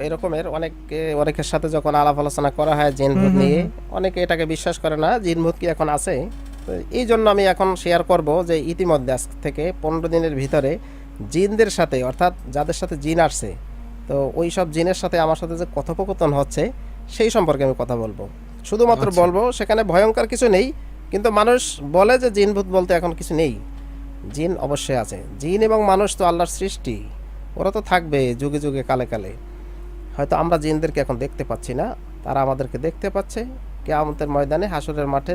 এরকমের অনেকের সাথে যখন আলাপ আলোচনা করা হয় জিন ভূত নিয়ে, অনেকে এটাকে বিশ্বাস করে না জিন ভূত কি এখন আছে। তো এই জন্য আমি এখন শেয়ার করব যে ইতিমধ্যে আজ থেকে 15 দিনের ভিতরে জিনদের সাথে, অর্থাৎ যাদের সাথে জিন আসছে, তো ওই সব জিনের সাথে আমার সাথে যে কথোপকথন হচ্ছে সেই সম্পর্কে আমি কথা বলবো। শুধুমাত্র আচ্ছা। বলবো, সেখানে ভয়ঙ্কর কিছু নেই, কিন্তু মানুষ বলে যে জিন ভূত বলতে এখন কিছু নেই। জিন অবশ্যই আছে। জিন এবং মানুষ তো আল্লাহর সৃষ্টি, ওরা তো থাকবে যুগে যুগে কালে কালে। হয়তো আমরা জিনদেরকে এখন দেখতে পাচ্ছি না, তারা আমাদেরকে দেখতে পাচ্ছে। কিয়ামতের ময়দানে, হাসরের মাঠে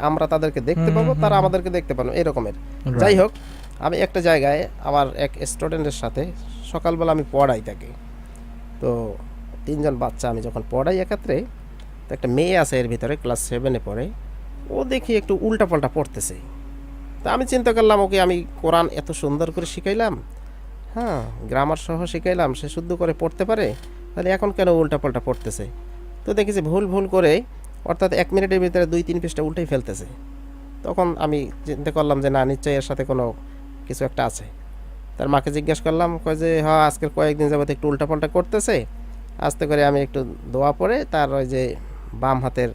আমরা তাদেরকে দেখতে পাবো, তারা আমাদেরকে দেখতে পাবো, এরকমের। যাই রাইট। হোক, আমি একটা জায়গায় আমার এক স্টুডেন্টের সাথে সকালবেলা আমি পড়াই তাকে। তো 3জন বাচ্চা আমি যখন পড়াই একাত্রে, তো একটা মেয়ে আছে এর ভিতরে, ক্লাস 7-এ পড়ে। ও দেখি একটু উল্টাপাল্টা পড়তেছে। তা আমি চিন্তা করলাম, ওকে আমি কোরআন এত সুন্দর করে শিখাইলাম, হ্যাঁ, গ্রামার সহ শিখাইলাম, সে শুদ্ধ করে পড়তে পারে, তাহলে এখন কেন উল্টাপাল্টা পড়তেছে। তো দেখেছি ভুল ভুল করে, অর্থাৎ 1 মিনিটের ভিতরে 2-3 পৃষ্ঠা উল্টাই ফেলতেছে। তখন আমি চিন্তা করলাম যে না, নিশ্চয়ই এর সাথে কোনো কিছু একটা আছে। তার মাকে জিজ্ঞেস করলাম, কয় যে হ্যাঁ, আজকের কয়েকদিন যাবত একটু উল্টাপাল্টা করতেছে। আস্তে করে আমি একটু দোয়া পড়ে তার ওই যে বাম হাতের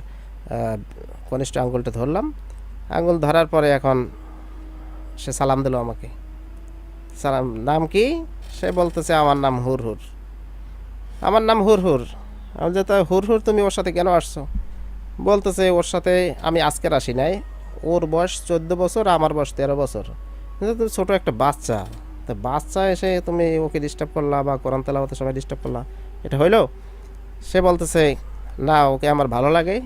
কনিষ্ঠ আঙ্গুলটা ধরলাম। আঙ্গুল ধরার পরে এখন সে সালাম দিল আমাকে। সালাম, নাম কি? সে বলতেছে আমার নাম হুরহুর। আমার নাম হুরহুর। আমি যে, তা হুরহুর তুমি ওর সাথে কেন আসছো? বলতেছে ওর সাথে আমি আজকের আসি নাই, ওর বয়স 14 বছর, আমার বয়স 13 বছর। কিন্তু তুমি ছোটো একটা বাচ্চা, তো বাচ্চা এসে তুমি ওকে ডিস্টার্ব করলা বা কোরআন তেলাওয়াতের সময় ডিস্টার্ব করলা, এটা হইলো? সে বলতেছে না, ওকে আমার ভালো লাগে,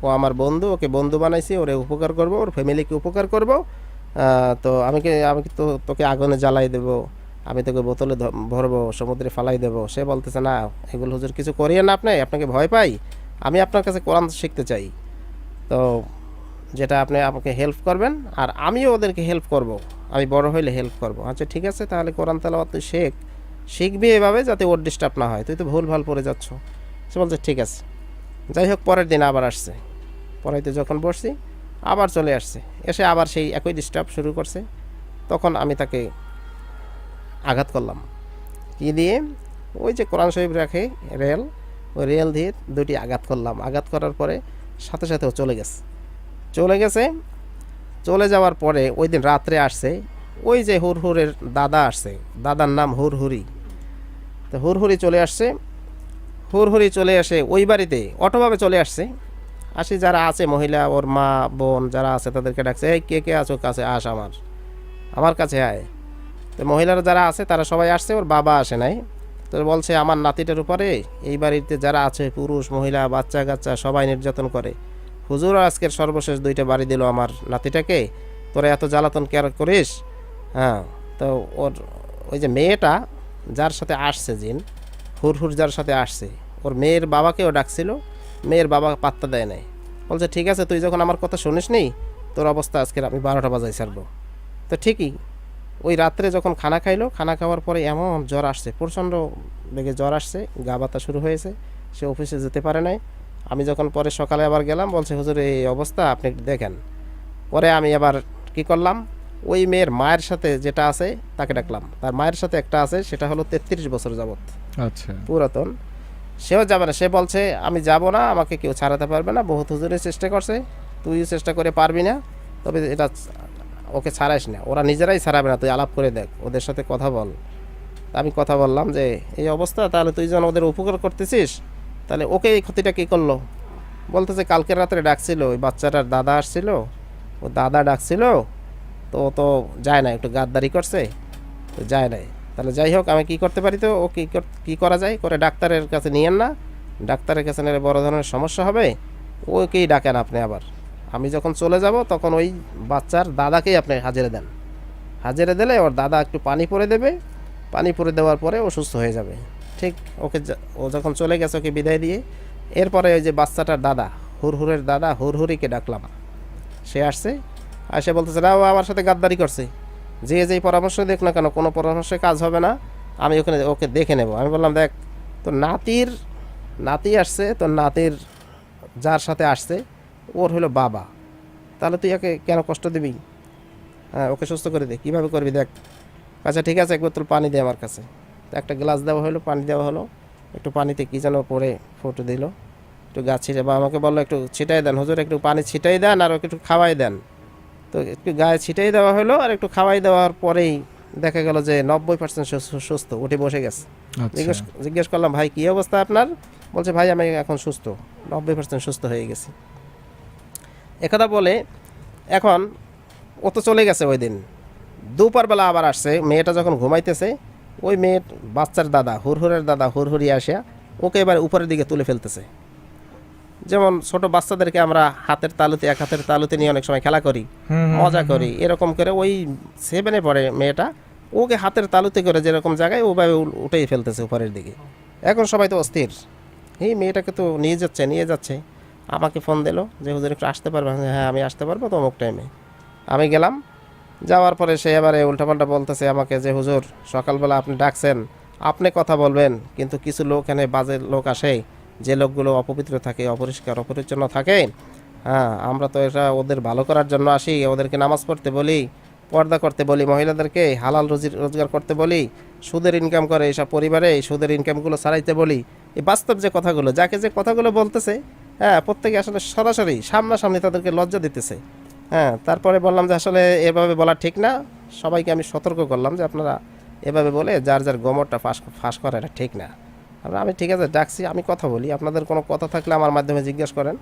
ও আমার বন্ধু, ওকে বন্ধু বানাইছি, ওরে উপকার করব, ওর ফ্যামিলিকে উপকার করব। তো আমি কি তোকে আগুনে জ্বালাই দেবো, আমি তোকে বোতলে ভরবো, সমুদ্রে ফালাই দেবো। সে বলতেছে না, এগুলো হুজুর কিছু করিয়ে না, আপনাকে ভয় পাই, আমি আপনার কাছে কোরআন শিখতে চাই। তো যেটা আপনি আমাকে হেল্প করবেন, আর আমিও ওদেরকে হেল্প করব, আমি বড় হইলে হেল্প করব। আচ্ছা ঠিক আছে, তাহলে কোরআন তেলাওয়াত তুই শিখবি এভাবে, যাতে ওর ডিস্টার্ব না হয়, তুই তো ভুল ভাল পড়ে যাচ্ছ। সে বলছে ঠিক আছে। যাই হোক, পরের দিন আবার আসছে, পড়াইতে যখন বসছি আবার চলে আসছে, এসে আবার সেই একই ডিস্টার্ব শুরু করছে। তখন আমি তাকে আঘাত করলাম। কি দিয়ে? ওই যে কোরআন শরীফ রাখে রেল, ওই রেল দিয়ে 2টি আঘাত করলাম। আঘাত করার পরে সাথে সাথে ও চলে গেছে। চলে যাওয়ার পরে ওই দিন রাত্রে আসছে ওই যে হুরহুরের দাদা আসছে, দাদার নাম হুরহুরি। তো হুরহুরি চলে আসছে। হুরহুরি চলে আসে ওই বাড়িতে, অটোভাবে চলে আসছে। আসি যারা আছে মহিলা, ওর মা বোন যারা আছে তাদেরকে ডাকছে, এই কে কে আছো কাছে আস, আমার কাছে আয়। তো মহিলারা যারা আছে তারা সবাই আসছে, ওর বাবা আসে নাই। তো বলছে আমার নাতিটার উপরে এই বাড়িতে যারা আছে পুরুষ মহিলা বাচ্চা কাচ্চা সবাই নির্যাতন করে। হুজুর আজকের সর্বশেষ 2টা বাড়ি দিল আমার নাতিটাকে, তোরা এত জ্বালাতন কেয়ার করিস? হ্যাঁ। তো ওর ওই যে মেয়েটা যার সাথে আসছে জিন, হুরহুর যার সাথে আসছে, ওর মেয়ের বাবাকেও ডাকছিল। মেয়ের বাবা পাত্তা দেয় নাই, বলছে ঠিক আছে, তুই যখন আমার কথা শুনিস নি, তোর অবস্থা আজকের আমি 12টা বাজাই ছাড়বো। তো ঠিকই ওই রাত্রে যখন খানা খাইলো, খানা খাওয়ার পরে এমন জ্বর আসছে, প্রচণ্ড বেগে জ্বর আসছে, গা ব্যথা শুরু হয়েছে, সে অফিসে যেতে পারে নাই। আমি যখন পরে সকালে আবার গেলাম, বলছে হুজুর এই অবস্থা, আপনি একটু দেখেন। পরে আমি আবার কি করলাম, ওই মেয়ের মায়ের সাথে যেটা আছে তাকে ডাকলাম। তার মায়ের সাথে একটা আছে, সেটা হলো 33 বছর যাবত, আচ্ছা। পুরাতন। সেও যাবে না, সে বলছে আমি যাব না, আমাকে কেউ ছাড়াতে পারবে না, বহুত হুজুরের চেষ্টা করছে, তুইও চেষ্টা করে পারবি না, তবে এটা ওকে ছাড়াইস না, ওরা নিজেরাই ছাড়াবে না, তুই আলাপ করে দেখ, ওদের সাথে কথা বল। আমি কথা বললাম যে এই অবস্থা, তাহলে তুই যেন ওদের উপকার করতেছিস, তাহলে ওকে এই ক্ষতিটা কী করলো? বলতেছে কালকের রাত্রে ডাকছিল, ওই বাচ্চাটার দাদা আসছিল, ও দাদা ডাকছিল, তো ও তো যায় না, একটু গাদ্দারি করছে, তো যায় নাই। তাহলে যাই হোক, আমি কি করতে পারি? তো ও কী করা যায় করে, ডাক্তারের কাছে নিয়েন না, ডাক্তারের কাছে নিলে বড় ধরনের সমস্যা হবে, ওকেই ডাকেন আপনি। আবার আমি যখন চলে যাব তখন ওই বাচ্চার দাদাকেই আপনি হাজিরে দেন। হাজিরে দিলে ওর দাদা একটু পানি পরে দেবে, পানি পরে দেওয়ার পরে ও সুস্থ হয়ে যাবে। ঠিক ও যখন চলে গেছে, ওকে বিদায় দিয়ে এরপরে ওই যে বাচ্চাটার দাদা, হুরহুরের দাদা, হুরহুরিকে ডাকলাম। সে আসছে, সে বলতেছে না, ও আমার সাথে গাদ্দারি করছে, যে যেই পরামর্শ দেখ না কেন, কোনো পরামর্শে কাজ হবে না, আমি ওকে দেখে নেব। আমি বললাম দেখ, তো নাতি আসছে, তো নাতির যার সাথে আসছে ওর হলো বাবা, তাহলে তুই ওকে কেন কষ্ট দিবি? হ্যাঁ, ওকে সুস্থ করে দে, কীভাবে করবি দেখ। আচ্ছা ঠিক আছে, এক বোতল পানি দে আমার কাছে। তো একটা গ্লাস দেওয়া হলো, পানি দেওয়া হলো। একটু পানিতে কী যেন পরে ফুটে দিল, একটু গাছ ছিটে বা আমাকে বললো একটু ছিটাই দেন হুজুর, একটু পানি ছিটাই দেন আর ওকে একটু খাওয়াই দেন। তো একটু গায়ে ছিটাই দেওয়া হলো আর একটু খাওয়াই দেওয়ার পরেই দেখা গেল যে 90% সুস্থ, উঠে বসে গেছে। আচ্ছা। জিজ্ঞেস করলাম ভাই কী অবস্থা আপনার? বলছে ভাই আমি এখন সুস্থ, 90% সুস্থ হয়ে গেছি। একথা বলে এখন ও তো চলে গেছে। ওই দিন দুপুরবেলা আবার আসছে, মেয়েটা যখন ঘুমাইতেছে ওই মেয়ের বাচ্চার দাদা হুরহুরের দাদা হুরহুরি আসিয়া ওকে এবার উপরের দিকে তুলে ফেলতেছে। যেমন ছোট বাচ্চাদেরকে আমরা হাতের তালুতে, এক হাতের তালুতে নিয়ে অনেক সময় খেলা করি, মজা করি, এরকম করে ওই 7-এ পড়ে মেয়েটা, ওকে হাতের তালুতে করে যেরকম জায়গায় ওভাবে উঠেই ফেলতেছে উপরের দিকে। এখন সবাই তো অস্থির, এই মেয়েটাকে তো নিয়ে যাচ্ছে। আমাকে ফোন দিল যে হুজুর একটু আসতে পারবেন? হ্যাঁ আমি আসতে পারবো তো অমুক টাইমে। আমি গেলাম, যাওয়ার পরে সে এবারে উল্টাপাল্টা বলতেছে আমাকে যে হুজুর সকালবেলা আপনি ডাকছেন, আপনি কথা বলবেন, কিন্তু কিছু লোক এখানে বাজে লোক আসে, যে লোকগুলো অপবিত্র থাকে, অপরিষ্কার অপরিচ্ছন্ন থাকে, হ্যাঁ আমরা তো এটা ওদের ভালো করার জন্য আসি, ওদেরকে নামাজ পড়তে বলি, পর্দা করতে বলি, মহিলাদেরকে হালাল রোজগার করতে বলি, সুদের ইনকাম করে এইসব পরিবারে এই সুদের ইনকামগুলো ছাড়াইতে বলি। এই বাস্তব যে কথাগুলো, যাকে যে কথাগুলো বলতেছে, হ্যাঁ প্রত্যেকে আসলে সরাসরি সামনাসামনি তাদেরকে লজ্জা দিতেছে। হ্যাঁ তারপরে বললাম যে আসলে এভাবে বলা ঠিক না, সবাইকে আমি সতর্ক করলাম যে আপনারা এভাবে বলে যার যার গোমরটা ফাঁস করা এটা ঠিক না। আমি ঠিক আছে ডাকছি, আমি কথা বলি, আপনাদের কোনো কথা থাকলে আমার মাধ্যমে জিজ্ঞেস করেন।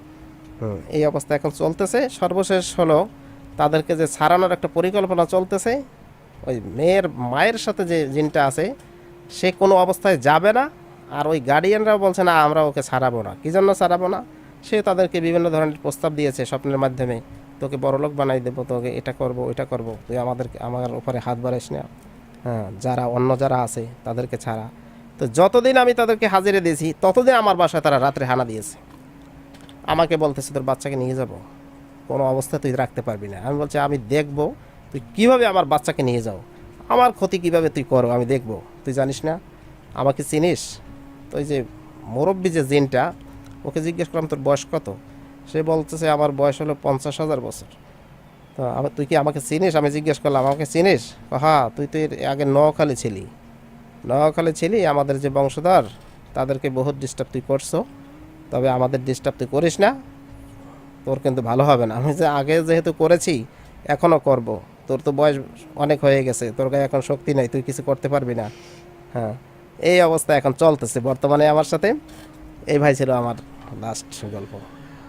এই অবস্থা এখন চলতেছে। সর্বশেষ হলো তাদেরকে যে ছাড়ানোর একটা পরিকল্পনা চলতেছে। ওই মেয়ের মায়ের সাথে যে জিনটা আছে সে কোনো অবস্থায় যাবে না, আর ওই গার্ডিয়ানরাও বলছে না আমরা ওকে ছাড়াবো না। কী জন্য ছাড়াবো না? সে তাদেরকে বিভিন্ন ধরনের প্রস্তাব দিয়েছে স্বপ্নের মাধ্যমে, তোকে বড়লোক বানাই দেবো, তোকে এটা করব ওইটা করব, তুই আমার উপরে হাত বাড়াইস না, হ্যাঁ যারা অন্য যারা আছে তাদেরকে ছাড়া। তো যতদিন আমি তাদেরকে হাজিরে দিয়েছি ততদিন আমার বাসায় তারা রাত্রে হানা দিয়েছে। আমাকে বলতেছে তোর বাচ্চাকে নিয়ে যাব, কোনো অবস্থায় তুই রাখতে পারবি না। আমি বলছি আমি দেখব তুই কীভাবে আমার বাচ্চাকে নিয়ে যাও, আমার ক্ষতি কীভাবে তুই করো আমি দেখব। তুই জানিস না, আমাকে চিনিস? তো ওই যে মুরব্বী যে জিনটা, ওকে জিজ্ঞেস করলাম তোর বয়স কত? সে বলতেছে আমার বয়স হলো 50,000 বছর। তো তুই কি আমাকে চিনিস? আমি জিজ্ঞেস করলাম আমাকে চিনিস? হ্যাঁ তুই তো এর আগে নোয়াখালী ছিলি, আমাদের যে বংশধর তাদেরকে বহুত ডিস্টার্ব তুই করছো, তবে আমাদের ডিস্টার্ব তুই করিস না, তোর কিন্তু ভালো হবে না। আমি যে আগে যেহেতু করেছি এখনও করব, তোর তো বয়স অনেক হয়ে গেছে, তোর গায়ে এখন শক্তি নাই, তুই কিছু করতে পারবি না। হ্যাঁ এই অবস্থা এখন চলতেছে বর্তমানে আমার সাথে। এই ভাই ছিল আমার লাস্ট গল্প।